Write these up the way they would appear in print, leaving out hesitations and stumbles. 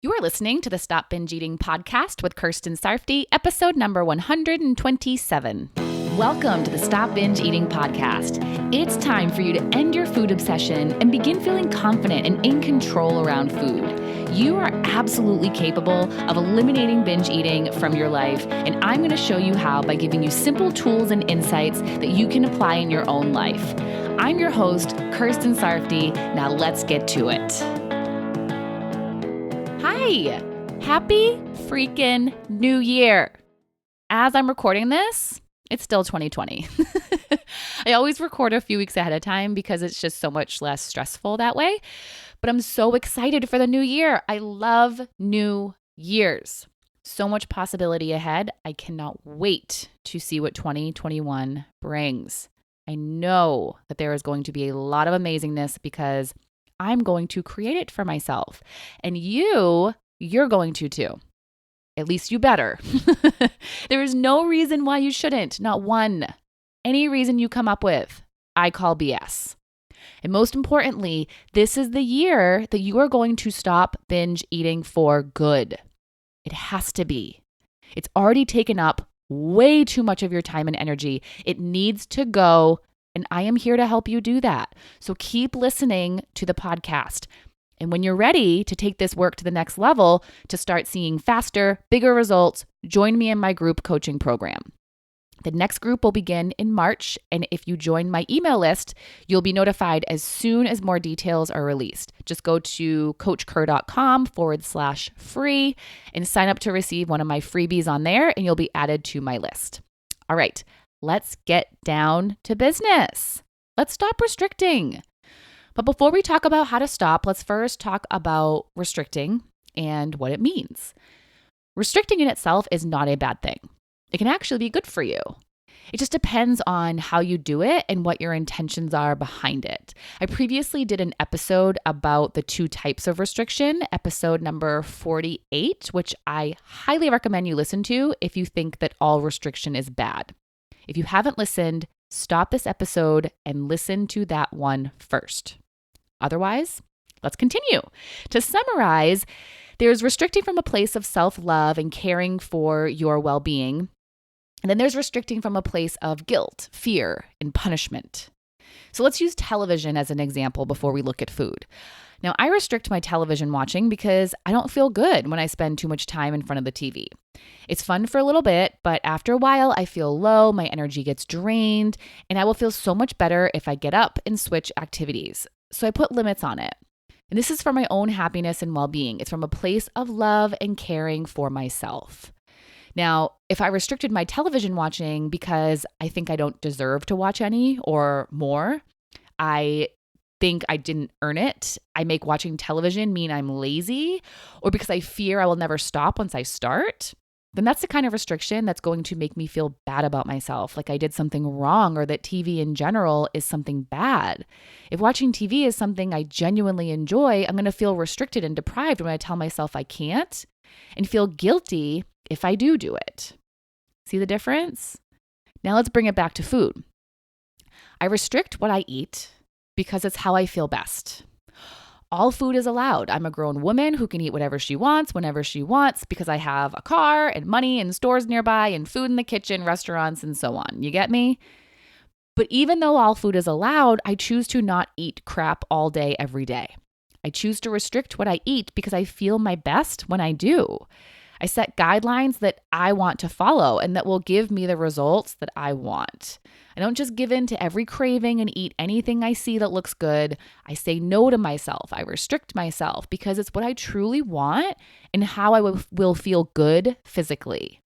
You are listening to the Stop Binge Eating podcast with Kirsten Sarfty, episode number 127. Welcome to the Stop Binge Eating podcast. It's time for you to end your food obsession and begin feeling confident and in control around food. You are absolutely capable of eliminating binge eating from your life, and I'm going to show you how by giving you simple tools and insights that you can apply in your own life. I'm your host, Kirsten Sarfty. Now let's get to it. Hi, happy freaking New Year. As I'm recording this, it's still 2020. I always record a few weeks ahead of time because it's just so much less stressful that way. But I'm so excited for the new year. I love new years. So much possibility ahead. I cannot wait to see what 2021 brings. I know that there is going to be a lot of amazingness because I'm going to create it for myself. And you're going to too. At least you better. There is no reason why you shouldn't. Not one. Any reason you come up with, I call BS. And most importantly, this is the year that you are going to stop binge eating for good. It has to be. It's already taken up way too much of your time and energy. It needs to go. And I am here to help you do that. So keep listening to the podcast. And when you're ready to take this work to the next level, to start seeing faster, bigger results, join me in my group coaching program. The next group will begin in March. And if you join my email list, you'll be notified as soon as more details are released. Just go to coachker.com/free and sign up to receive one of my freebies on there, and you'll be added to my list. All right. Let's get down to business. Let's stop restricting. But before we talk about how to stop, let's first talk about restricting and what it means. Restricting in itself is not a bad thing. It can actually be good for you. It just depends on how you do it and what your intentions are behind it. I previously did an episode about the two types of restriction, episode number 48, which I highly recommend you listen to if you think that all restriction is bad. If you haven't listened, stop this episode and listen to that one first. Otherwise, let's continue. To summarize, there's restricting from a place of self-love and caring for your well-being. And then there's restricting from a place of guilt, fear, and punishment. So let's use television as an example before we look at food. Now, I restrict my television watching because I don't feel good when I spend too much time in front of the TV. It's fun for a little bit, but after a while, I feel low, my energy gets drained, and I will feel so much better if I get up and switch activities. So I put limits on it. And this is for my own happiness and well-being. It's from a place of love and caring for myself. Now, if I restricted my television watching because I think I don't deserve to watch any or more, I think I didn't earn it, I make watching television mean I'm lazy, or because I fear I will never stop once I start, then that's the kind of restriction that's going to make me feel bad about myself, like I did something wrong or that TV in general is something bad. If watching TV is something I genuinely enjoy, I'm going to feel restricted and deprived when I tell myself I can't, and feel guilty if I do it. See the difference? Now let's bring it back to food. I restrict what I eat because it's how I feel best. All food is allowed. I'm a grown woman who can eat whatever she wants, whenever she wants, because I have a car and money and stores nearby and food in the kitchen, restaurants, and so on. You get me? But even though all food is allowed, I choose to not eat crap all day, every day. I choose to restrict what I eat because I feel my best when I do. I set guidelines that I want to follow and that will give me the results that I want. I don't just give in to every craving and eat anything I see that looks good. I say no to myself. I restrict myself because it's what I truly want and how I will feel good physically.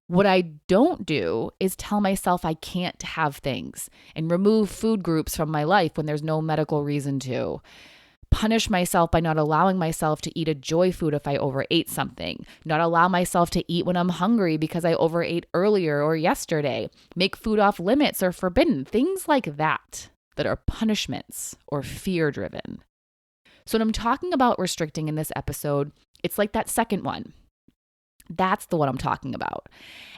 What I don't do is tell myself I can't have things and remove food groups from my life when there's no medical reason to. Punish myself by not allowing myself to eat a joy food if I overate something, not allow myself to eat when I'm hungry because I overate earlier or yesterday, make food off limits or forbidden, things like that are punishments or fear driven. So when I'm talking about restricting in this episode, it's like that second one. That's the one I'm talking about.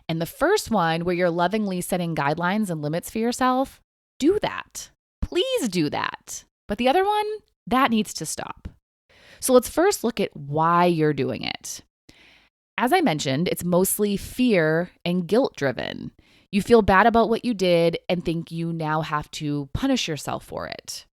And the first one, where you're lovingly setting guidelines and limits for yourself, do that. Please do that. But the other one, that needs to stop. So let's first look at why you're doing it. As I mentioned, it's mostly fear and guilt driven. You feel bad about what you did and think you now have to punish yourself for it.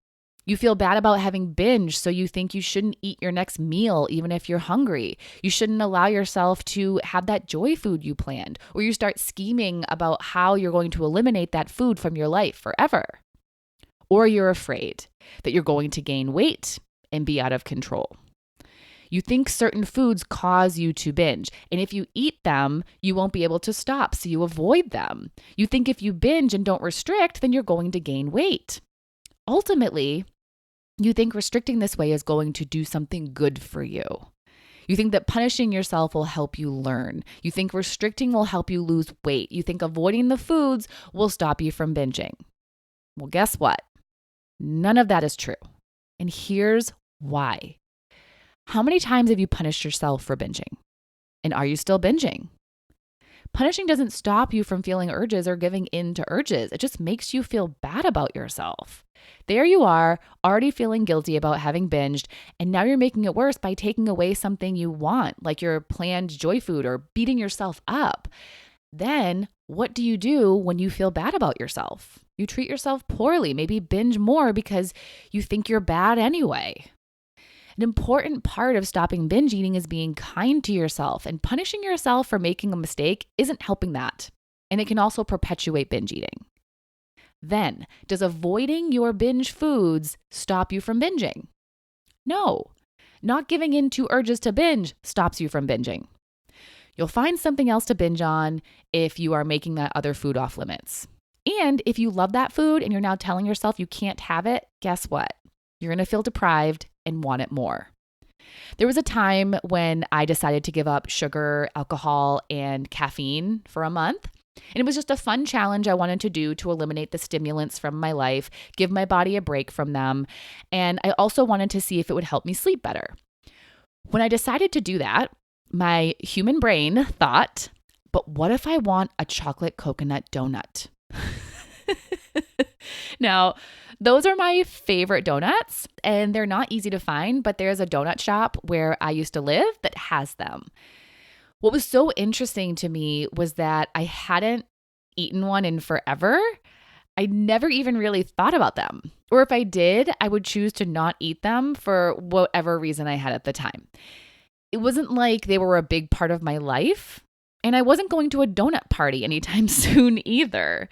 You feel bad about having binge, so you think you shouldn't eat your next meal even if you're hungry. You shouldn't allow yourself to have that joy food you planned, or you start scheming about how you're going to eliminate that food from your life forever. Or you're afraid that you're going to gain weight and be out of control. You think certain foods cause you to binge, and if you eat them, you won't be able to stop, so you avoid them. You think if you binge and don't restrict, then you're going to gain weight. Ultimately, you think restricting this way is going to do something good for you. You think that punishing yourself will help you learn. You think restricting will help you lose weight. You think avoiding the foods will stop you from binging. Well, guess what? None of that is true. And here's why. How many times have you punished yourself for binging? And are you still binging? Punishing doesn't stop you from feeling urges or giving in to urges. It just makes you feel bad about yourself. There you are, already feeling guilty about having binged, and now you're making it worse by taking away something you want, like your planned joy food or beating yourself up. Then what do you do when you feel bad about yourself? You treat yourself poorly, maybe binge more because you think you're bad anyway. An important part of stopping binge eating is being kind to yourself, and punishing yourself for making a mistake isn't helping that. And it can also perpetuate binge eating. Then, does avoiding your binge foods stop you from binging? No, not giving in to urges to binge stops you from binging. You'll find something else to binge on if you are making that other food off limits. And if you love that food and you're now telling yourself you can't have it, guess what? You're going to feel deprived and want it more. There was a time when I decided to give up sugar, alcohol, and caffeine for a month. And it was just a fun challenge I wanted to do to eliminate the stimulants from my life, give my body a break from them. And I also wanted to see if it would help me sleep better. When I decided to do that, my human brain thought, but what if I want a chocolate coconut donut? Now, those are my favorite donuts, and they're not easy to find, but there's a donut shop where I used to live that has them. What was so interesting to me was that I hadn't eaten one in forever. I never even really thought about them. Or if I did, I would choose to not eat them for whatever reason I had at the time. It wasn't like they were a big part of my life, and I wasn't going to a donut party anytime soon either.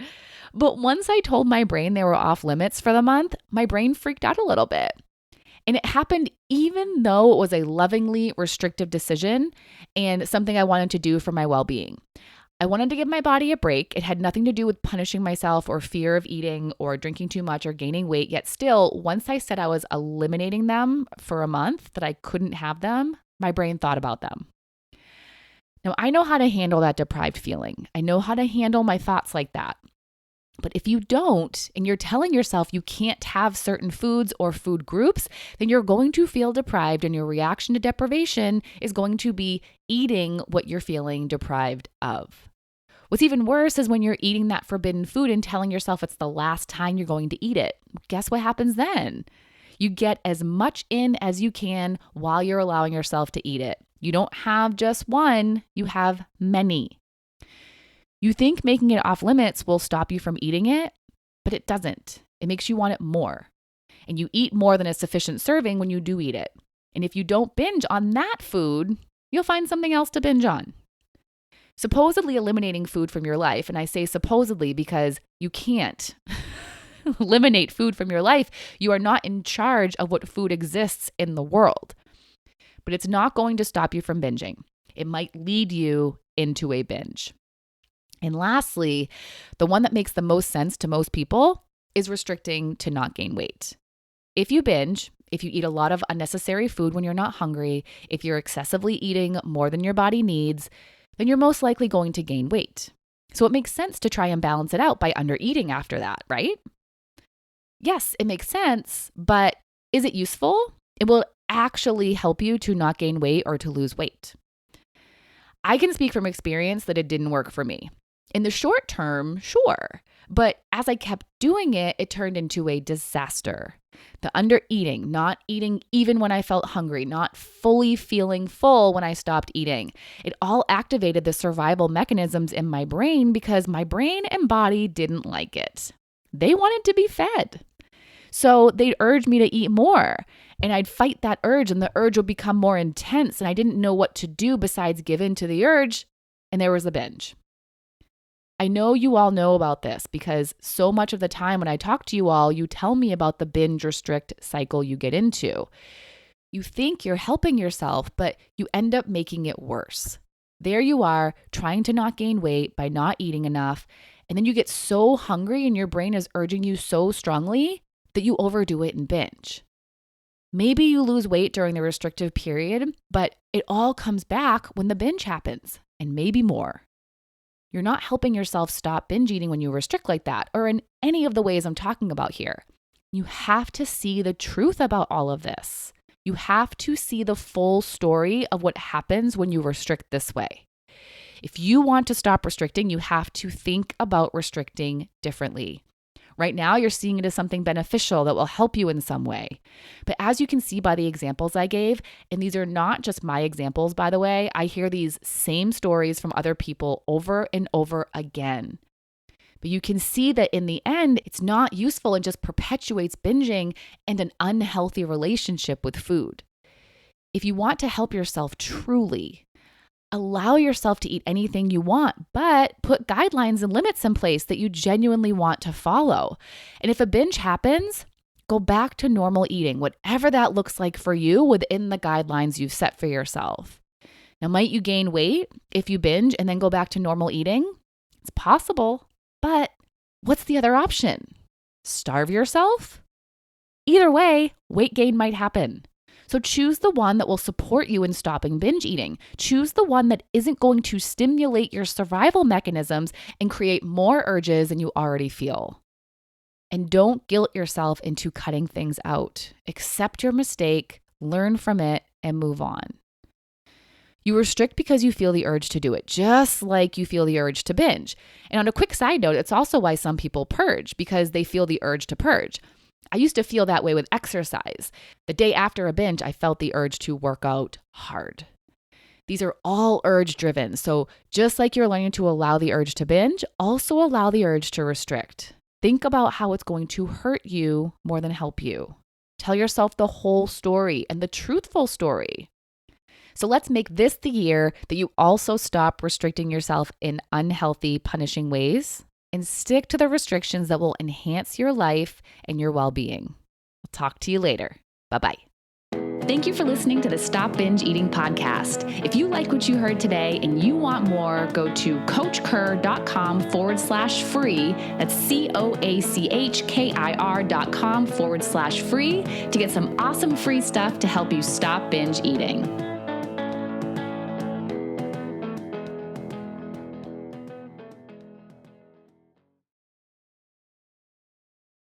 But once I told my brain they were off limits for the month, my brain freaked out a little bit. And it happened even though it was a lovingly restrictive decision and something I wanted to do for my well-being. I wanted to give my body a break. It had nothing to do with punishing myself or fear of eating or drinking too much or gaining weight. Yet still, once I said I was eliminating them for a month, that I couldn't have them, my brain thought about them. Now, I know how to handle that deprived feeling. I know how to handle my thoughts like that. But if you don't, and you're telling yourself you can't have certain foods or food groups, then you're going to feel deprived, and your reaction to deprivation is going to be eating what you're feeling deprived of. What's even worse is when you're eating that forbidden food and telling yourself it's the last time you're going to eat it. Guess what happens then? You get as much in as you can while you're allowing yourself to eat it. You don't have just one, you have many. You think making it off limits will stop you from eating it, but it doesn't. It makes you want it more. And you eat more than a sufficient serving when you do eat it. And if you don't binge on that food, you'll find something else to binge on. Supposedly eliminating food from your life, and I say supposedly because you can't eliminate food from your life. You are not in charge of what food exists in the world. But it's not going to stop you from binging. It might lead you into a binge. And lastly, the one that makes the most sense to most people is restricting to not gain weight. If you binge, if you eat a lot of unnecessary food when you're not hungry, if you're excessively eating more than your body needs, then you're most likely going to gain weight. So it makes sense to try and balance it out by under-eating after that, right? Yes, it makes sense, but is it useful? It will actually help you to not gain weight or to lose weight. I can speak from experience that it didn't work for me. In the short term, sure. But as I kept doing it, it turned into a disaster. The under eating, not eating even when I felt hungry, not fully feeling full when I stopped eating. It all activated the survival mechanisms in my brain because my brain and body didn't like it. They wanted to be fed. So they'd urge me to eat more, and I'd fight that urge, and the urge would become more intense, and I didn't know what to do besides give in to the urge, and there was a binge. I know you all know about this because so much of the time when I talk to you all, you tell me about the binge restrict cycle you get into. You think you're helping yourself, but you end up making it worse. There you are trying to not gain weight by not eating enough, and then you get so hungry and your brain is urging you so strongly that you overdo it and binge. Maybe you lose weight during the restrictive period, but it all comes back when the binge happens, and maybe more. You're not helping yourself stop binge eating when you restrict like that, or in any of the ways I'm talking about here. You have to see the truth about all of this. You have to see the full story of what happens when you restrict this way. If you want to stop restricting, you have to think about restricting differently. Right now, you're seeing it as something beneficial that will help you in some way. But as you can see by the examples I gave, and these are not just my examples, by the way, I hear these same stories from other people over and over again. But you can see that in the end, it's not useful and just perpetuates binging and an unhealthy relationship with food. If you want to help yourself truly, allow yourself to eat anything you want, but put guidelines and limits in place that you genuinely want to follow. And if a binge happens, go back to normal eating, whatever that looks like for you within the guidelines you've set for yourself. Now, might you gain weight if you binge and then go back to normal eating? It's possible, but what's the other option? Starve yourself? Either way, weight gain might happen. So choose the one that will support you in stopping binge eating. Choose the one that isn't going to stimulate your survival mechanisms and create more urges than you already feel. And don't guilt yourself into cutting things out. Accept your mistake, learn from it, and move on. You restrict because you feel the urge to do it, just like you feel the urge to binge. And on a quick side note, it's also why some people purge, because they feel the urge to purge. I used to feel that way with exercise. The day after a binge, I felt the urge to work out hard. These are all urge driven. So just like you're learning to allow the urge to binge, also allow the urge to restrict. Think about how it's going to hurt you more than help you. Tell yourself the whole story and the truthful story. So let's make this the year that you also stop restricting yourself in unhealthy, punishing ways and stick to the restrictions that will enhance your life and your well-being. I'll talk to you later. Bye-bye. Thank you for listening to the Stop Binge Eating podcast. If you like what you heard today and you want more, go to coachkir.com/free. That's COACHKIR.com/free to get some awesome free stuff to help you stop binge eating.